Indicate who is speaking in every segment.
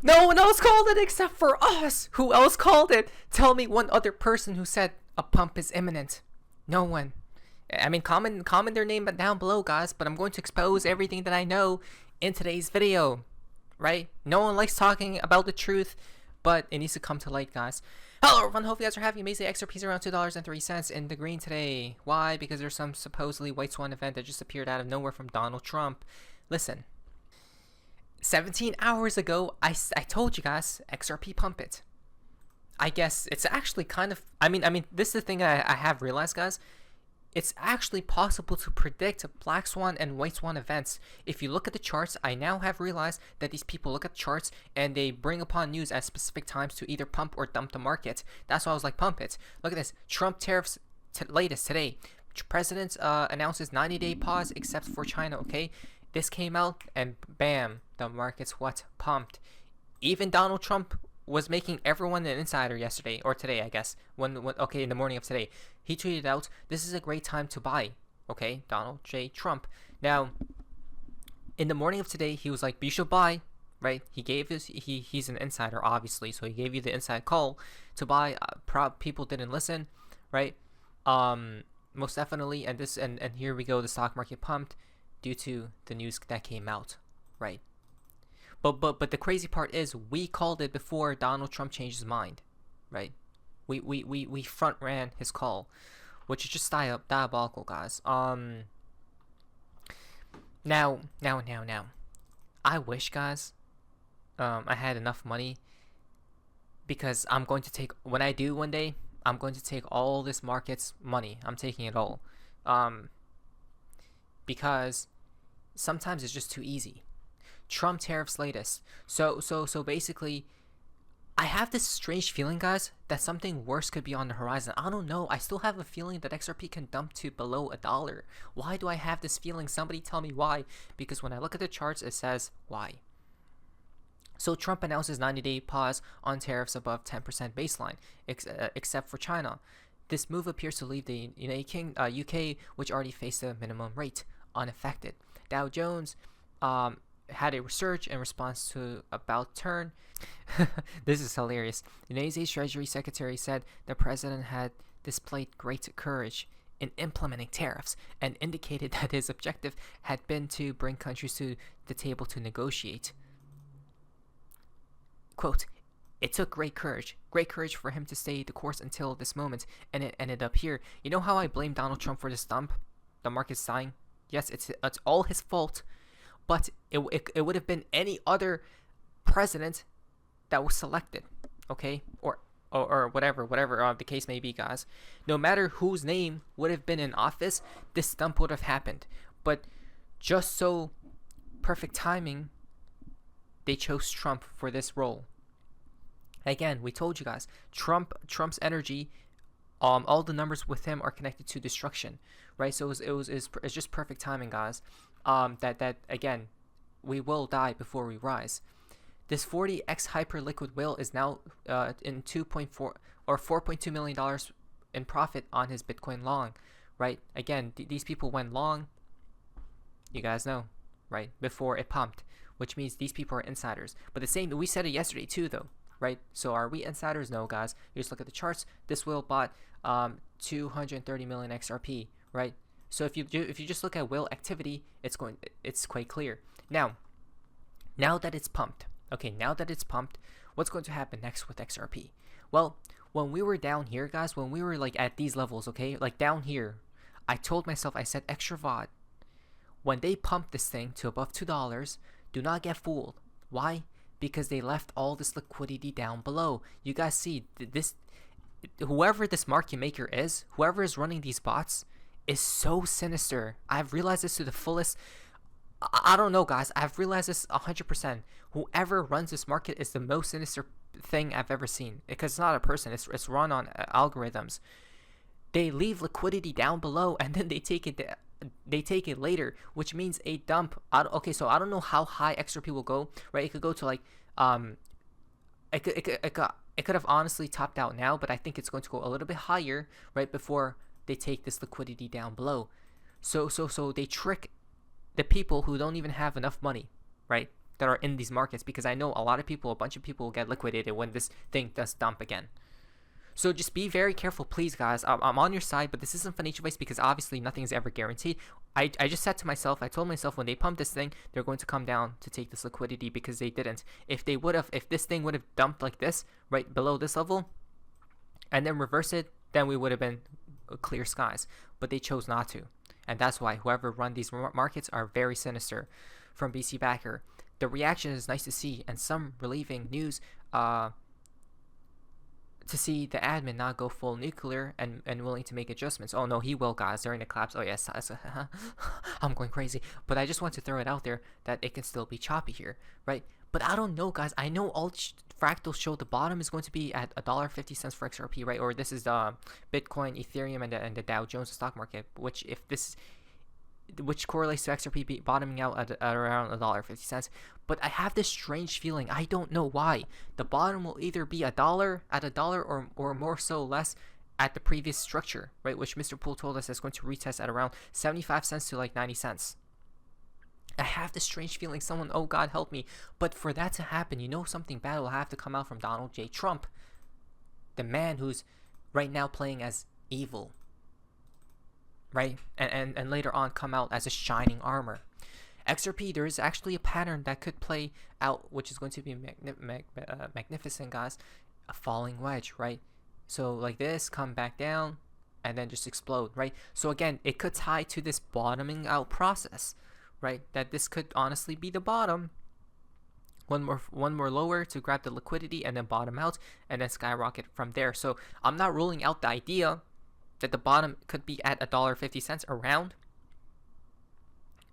Speaker 1: No one else called it except for us. Who else called it? Tell me one other person who said a pump is imminent. No one. I mean, comment their name down below, guys, but I'm going to expose everything that I know in today's video, right? No one likes talking about the truth, but it needs to come to light, guys. Hello everyone, hope you guys are having amazing. XRP's around $2.03 in the green today. Why? Because there's some supposedly white swan event that just appeared out of nowhere from Donald Trump. Listen, 17 hours ago, I told you guys, XRP pump it. I guess it's actually kind of, I mean, this is the thing that I have realized, guys. It's actually possible to predict black swan and white swan events. If you look at the charts, I now have realized that these people look at the charts and they bring upon news at specific times to either pump or dump the market. That's why I was like, pump it. Look at this. Trump tariffs latest today. President announces 90-day pause except for China, okay? This came out and bam, the market's what? Pumped. Even Donald Trump was making everyone an insider yesterday, or today, I guess, when okay, in the morning of today. He tweeted out, this is a great time to buy, okay, Donald J. Trump. Now, in the morning of today, he was like, you should buy, right? He gave his, he's an insider, obviously, so he gave you the inside call to buy. People didn't listen, right? Most definitely, and here we go, the stock market pumped due to the news that came out, right? But the crazy part is we called it before Donald Trump changed his mind, right? We front ran his call, which is just diabolical, guys. Now. I wish, guys, I had enough money, because I'm going to take, when I do one day, I'm going to take all this market's money. I'm taking it all, because sometimes it's just too easy. Trump tariffs latest. So basically, I have this strange feeling, guys, that something worse could be on the horizon. I don't know. I still have a feeling that XRP can dump to below $1. Why do I have this feeling? Somebody tell me why. Because when I look at the charts, it says why. So Trump announces 90-day pause on tariffs above 10% baseline, except for China. This move appears to leave the UK, which already faced the minimum rate, unaffected. Dow Jones had a surge in response to about turn. This is hilarious. The United States Treasury Secretary said the president had displayed great courage in implementing tariffs and indicated that his objective had been to bring countries to the table to negotiate. Quote, it took great courage for him to stay the course until this moment, and it ended up here. You know how I blame Donald Trump for this dump? The market's dying. Yes, it's all his fault. But it would have been any other president that was selected, okay, or whatever the case may be, guys. No matter whose name would have been in office, this dump would have happened. But just so perfect timing, they chose Trump for this role. Again, we told you guys, Trump's energy, all the numbers with him are connected to destruction, right? So it's just perfect timing, guys. That again, we will die before we rise. This 40x hyper-liquid whale is now in 2.4 or $4.2 million in profit on his Bitcoin long, right? Again, these people went long, you guys know, right? Before it pumped, which means these people are insiders. But the same, we said it yesterday too, though, right? So are we insiders? No, guys. You just look at the charts. This whale bought 230 million XRP, right? So if you just look at whale activity, it's quite clear. Now that it's pumped, okay, what's going to happen next with XRP? Well, when we were down here, guys, when we were like at these levels, okay, like down here, I told myself, I said, extra VOD, when they pump this thing to above $2, do not get fooled. Why? Because they left all this liquidity down below. You guys see this, whoever this market maker is, whoever is running these bots, is so sinister. I've realized this to the fullest. I don't know, guys. I've realized this 100%. Whoever runs this market is the most sinister thing I've ever seen. Because it's not a person. It's run on algorithms. They leave liquidity down below and then they take it later, which means a dump. Okay, so I don't know how high XRP will go, right? It could go to like it could have honestly topped out now, but I think it's going to go a little bit higher right before they take this liquidity down below. So they trick the people who don't even have enough money, right? that are in these markets, because I know a bunch of people will get liquidated when this thing does dump again. So just be very careful, please, guys. I'm on your side, but this isn't financial advice because obviously nothing is ever guaranteed. I just said to myself, I told myself when they pump this thing, they're going to come down to take this liquidity, because they didn't. If this thing would have dumped like this, right below this level, and then reverse it, then we would have been clear skies. But they chose not to. And that's why whoever run these markets are very sinister. From BC Backer, the reaction is nice to see, and some relieving news to see the admin not go full nuclear and willing to make adjustments. Oh no, he will, guys, during the collapse. Oh yes, I'm going crazy. But I just want to throw it out there that it can still be choppy here, right? But I don't know, guys. I know all fractals show the bottom is going to be at $1.50 for XRP, right? Or this is the Bitcoin, Ethereum, and the Dow Jones stock market, which correlates to XRP bottoming out at around $1.50. But I have this strange feeling. I don't know why. The bottom will either be $1 or more so less at the previous structure, right? Which Mr. Poole told us is going to retest at around 75 cents to like 90 cents. I have this strange feeling, someone, oh God, help me. But for that to happen, you know something bad will have to come out from Donald J. Trump, the man who's right now playing as evil, right? And later on come out as a shining armor. XRP, there is actually a pattern that could play out, which is going to be magnificent, guys. A falling wedge, right? So like this, come back down, and then just explode, right? So again, it could tie to this bottoming out process, right? That this could honestly be the bottom. One more lower to grab the liquidity and then bottom out and then skyrocket from there. So I'm not ruling out the idea that the bottom could be at $1.50 around,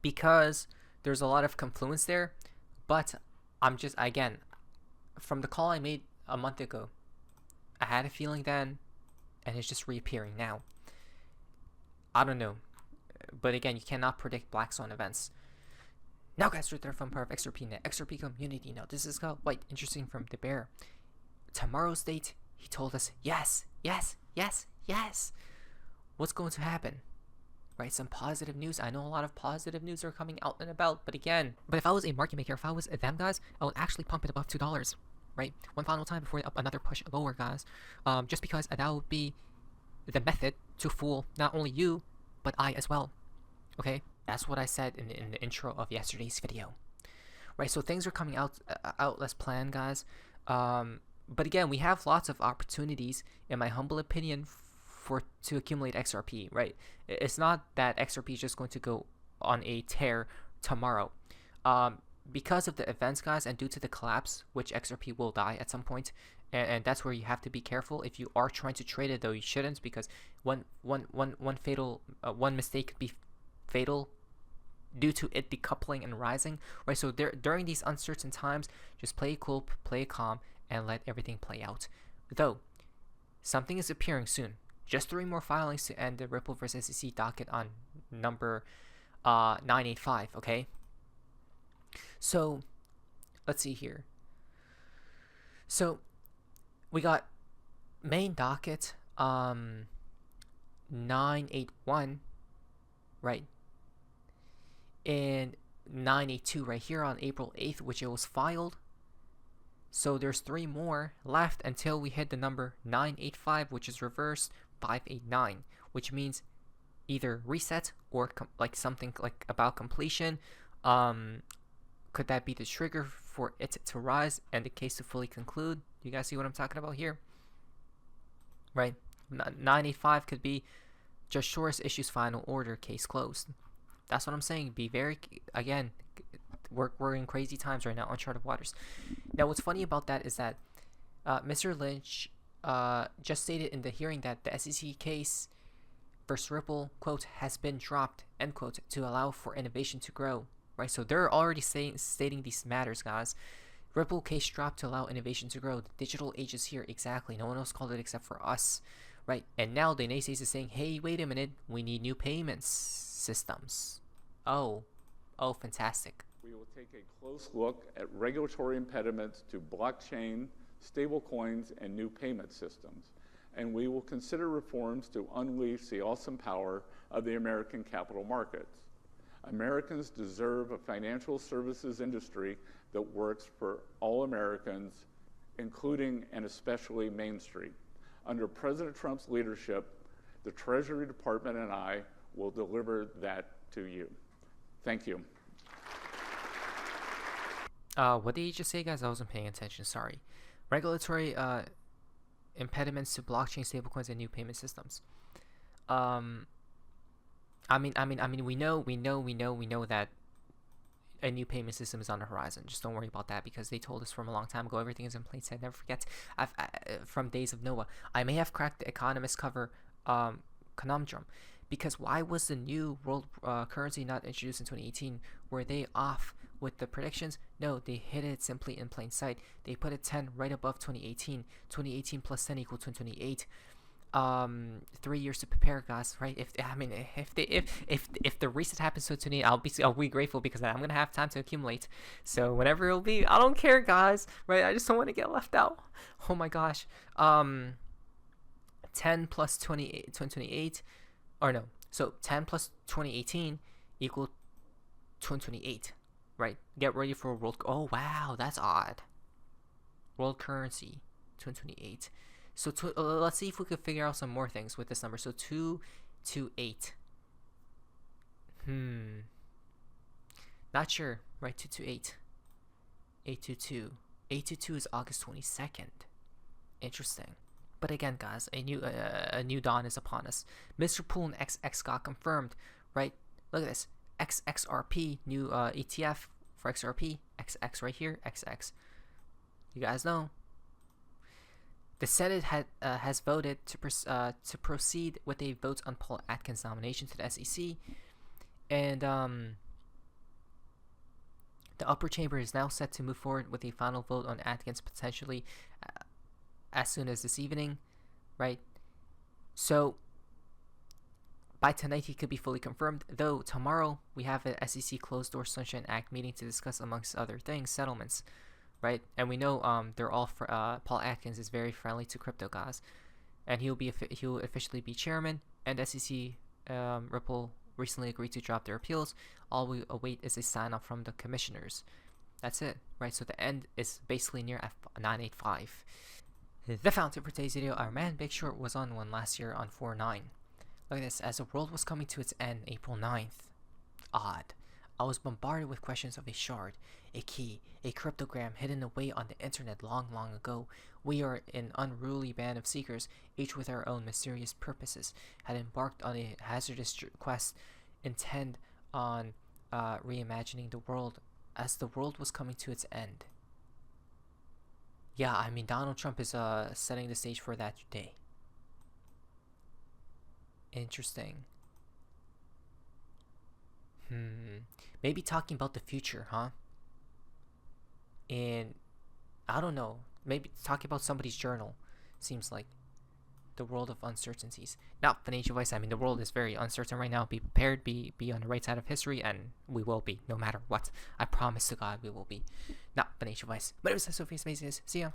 Speaker 1: because there's a lot of confluence there. But I'm just, again, from the call I made a month ago, I had a feeling then, and it's just reappearing now. I don't know. But again, you cannot predict black swan events. Now, guys, right there from part of XRP Net, XRP community. Now, this is quite interesting from the bear. Tomorrow's date, he told us, yes. What's going to happen? Right, some positive news. I know a lot of positive news are coming out and about, but if I was a market maker, if I was them, guys, I would actually pump it above $2, right? One final time before another push lower, guys. Just because that would be the method to fool not only you, but I as well. Okay, that's what I said in the intro of yesterday's video. Right, so things are coming out as planned, guys. But again, we have lots of opportunities, in my humble opinion, to accumulate XRP, right? It's not that XRP is just going to go on a tear tomorrow. Because of the events, guys, and due to the collapse, which XRP will die at some point, and that's where you have to be careful. If you are trying to trade it, though, you shouldn't, because one mistake could be fatal due to it decoupling and rising, right? So during these uncertain times, just play cool, play calm, and let everything play out. Though, something is appearing soon. Just 3 more filings to end the Ripple versus SEC docket on number 985, okay? So, let's see here. So, we got main docket 981, right? And 982 right here on April 8th, which it was filed. So there's 3 more left until we hit the number 985, which is reversed 589, which means either reset or like something like about completion. Could that be the trigger for it to rise and the case to fully conclude? You guys see what I'm talking about here? Right? 985 could be just shortest issues final order, case closed. That's what I'm saying. Be very, again, we're in crazy times right now, uncharted waters. Now, what's funny about that is that Mr. Lynch just stated in the hearing that the SEC case versus Ripple, quote, has been dropped, end quote, to allow for innovation to grow, right? So they're already stating these matters, guys. Ripple case dropped to allow innovation to grow. The digital age is here, exactly. No one else called it except for us, right? And now the naysays is saying, hey, wait a minute, we need new payments systems. Oh, fantastic.
Speaker 2: We will take a close look at regulatory impediments to blockchain, stablecoins, and new payment systems. And we will consider reforms to unleash the awesome power of the American capital markets. Americans deserve a financial services industry that works for all Americans, including and especially Main Street. Under President Trump's leadership, the Treasury Department and I will deliver that to you. Thank you.
Speaker 1: What did you just say, guys? I wasn't paying attention. Sorry. Regulatory impediments to blockchain, stablecoins, and new payment systems. I mean, we know that a new payment system is on the horizon. Just don't worry about that, because they told us from a long time ago everything is in plain sight. Never forget. From days of Noah, I may have cracked the Economist cover conundrum, because why was the new world currency not introduced in 2018? Were they off with the predictions? No, they hit it simply in plain sight. They put a 10 right above 2018. 2018 plus 10 equal to 28. 3 years to prepare, guys. Right? If the reset happens to 28, I'll be grateful, because I'm gonna have time to accumulate. So whenever it'll be, I don't care, guys. Right? I just don't want to get left out. Oh my gosh. 10 plus 2028, or no. So 10 plus 2018 equal 2028. Right? Get ready for a world. Oh wow, that's odd. World currency 2028. So let's see if we could figure out some more things with this number. So 228. Not sure. Right? 228. 822. 822 is August 22nd. Interesting. But again, guys, a new dawn is upon us. Mr. Pool and XX got confirmed. Right? Look at this. XRP, new ETF for XRP. XX right here. XX. You guys know. The Senate has voted to proceed with a vote on Paul Atkins' nomination to the SEC, and the upper chamber is now set to move forward with a final vote on Atkins potentially as soon as this evening, right? So by tonight he could be fully confirmed, though tomorrow we have an SEC closed door Sunshine Act meeting to discuss, amongst other things, settlements. Right, and we know they're all Paul Atkins is very friendly to crypto guys, and he'll officially be chairman. And SEC Ripple recently agreed to drop their appeals. All we await is a sign off from the commissioners. That's it, right? So the end is basically near F985. The fountain for today's video, our man Big Short was on one last year on 4.9. Look at this. As the world was coming to its end, April 9th. Odd. I was bombarded with questions of a shard, a key, a cryptogram hidden away on the internet long ago. We are an unruly band of seekers, each with our own mysterious purposes, had embarked on a hazardous quest intent on reimagining the world as the world was coming to its end. Yeah, I mean, Donald Trump is setting the stage for that day. Interesting. Maybe talking about the future, huh? And I don't know. Maybe talking about somebody's journal. Seems like the world of uncertainties. Not financial advice. I mean, the world is very uncertain right now. Be prepared. Be on the right side of history, and we will be, no matter what. I promise to God, we will be. Not financial advice. But it was so amazing. See ya.